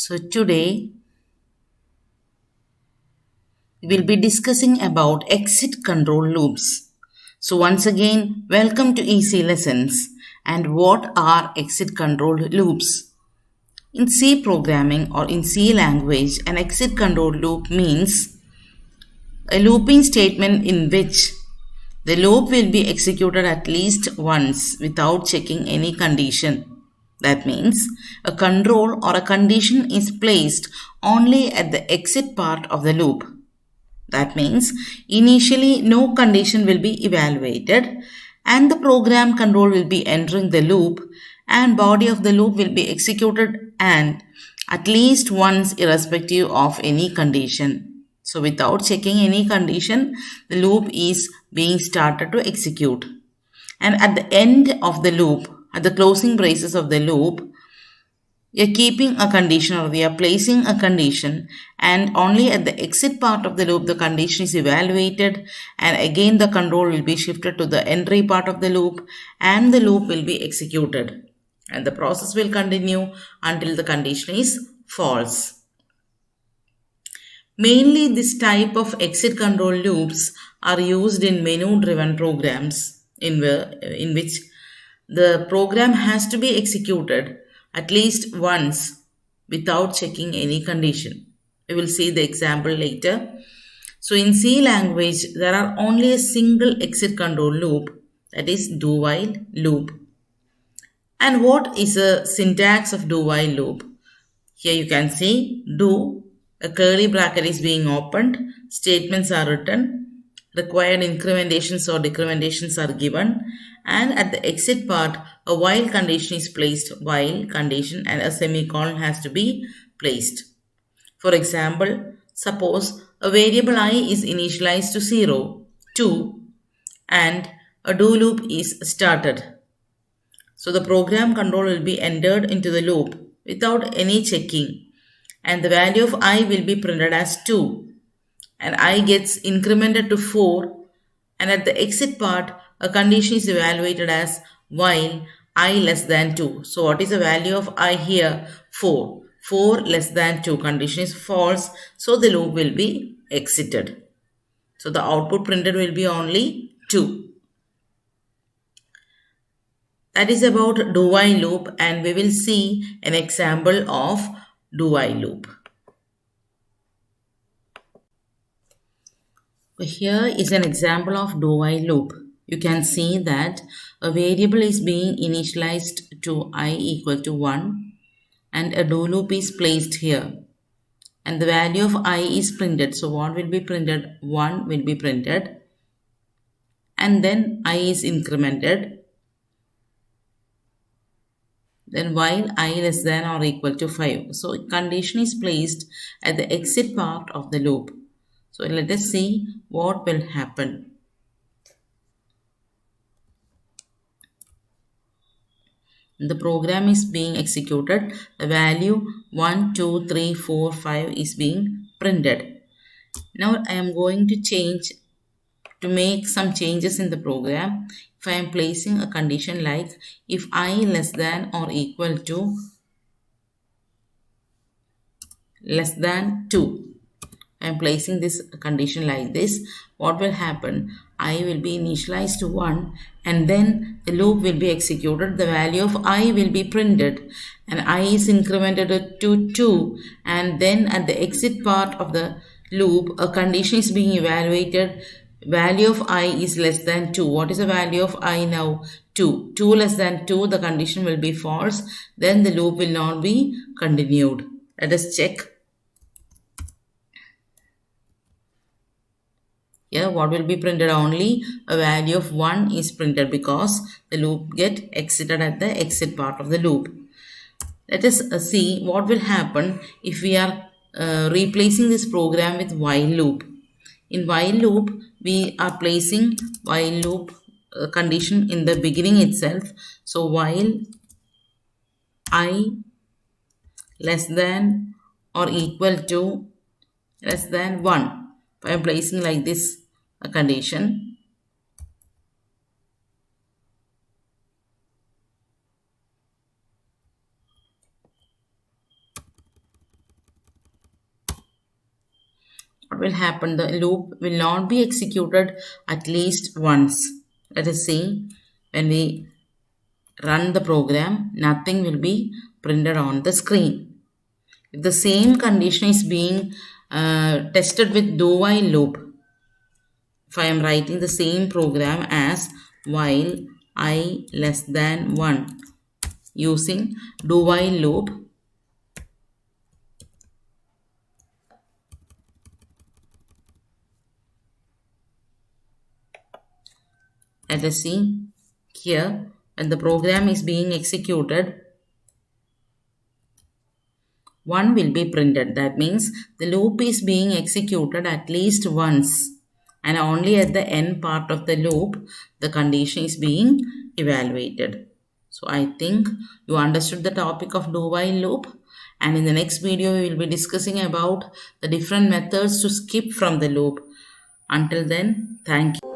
So today we will be discussing about exit control loops. So once again, welcome to Easy Lessons. And what are exit control loops? In C programming or in C language, an exit control loop means a looping statement in which the loop will be executed at least once without checking any condition. That means a control or a condition is placed only at the exit part of the loop. That means initially no condition will be evaluated and the program control will be entering the loop and body of the loop will be executed and at least once irrespective of any condition. So without checking any condition, the loop is being started to execute. And at the end of the loop, at the closing braces of the loop, we are keeping a condition or we are placing a condition, and only at the exit part of the loop the condition is evaluated, and again the control will be shifted to the entry part of the loop and the loop will be executed, and the process will continue until the condition is false. Mainly this type of exit control loops are used in menu driven programs in which the program has to be executed at least once without checking any condition. We will see the example later. So in C language, there are only a single exit control loop, that is do while loop. And what is the syntax of do while loop? Here you can see do, a curly bracket is being opened, statements are written, required incrementations or decrementations are given, and at the exit part a while condition is placed, while condition, and a semicolon has to be placed. For example, suppose a variable I is initialized to 0, 2 and a do loop is started. So the program control will be entered into the loop without any checking, and the value of I will be printed as 2 and I gets incremented to 4, and at the exit part a condition is evaluated as while I less than 2. So what is the value of I here? 4. 4 less than 2, condition is false, so the loop will be exited. So the output printed will be only 2. That is about do while loop, and we will see an example of do while loop. Here is an example of do while loop. You can see that a variable is being initialized to I equal to 1 and a do loop is placed here. And the value of I is printed. So what will be printed? 1 will be printed. And then I is incremented. Then while I less than or equal to 5. So condition is placed at the exit part of the loop. So let us see what will happen. The program is being executed. The value 1, 2, 3, 4, 5 is being printed. Now I am going to make some changes in the program. If I am placing a condition like if I less than or equal to less than 2. I am placing this condition like this. What will happen? I will be initialized to 1 and then the loop will be executed. The value of I will be printed and I is incremented to 2, and then at the exit part of the loop a condition is being evaluated. Value of I is less than 2. What is the value of I now? 2. 2 less than 2, the condition will be false. Then the loop will not be continued. Let us check. Here what will be printed? Only a value of 1 is printed because the loop get exited at the exit part of the loop. Let us see what will happen if we are replacing this program with while loop. In while loop we are placing while loop condition in the beginning itself. So while I less than or equal to less than 1. I am placing like this a condition. will happen? The loop will not be executed at least once. Let us see, when we run the program, nothing will be printed on the screen. If the same condition is being tested with do while loop, if I am writing the same program as while I less than 1 using do while loop, let us see here, when the program is being executed, 1 will be printed. That means the loop is being executed at least once, and only at the end part of the loop the condition is being evaluated. So I think you understood the topic of do while loop, and in the next video we will be discussing about the different methods to skip from the loop. Until then, thank you.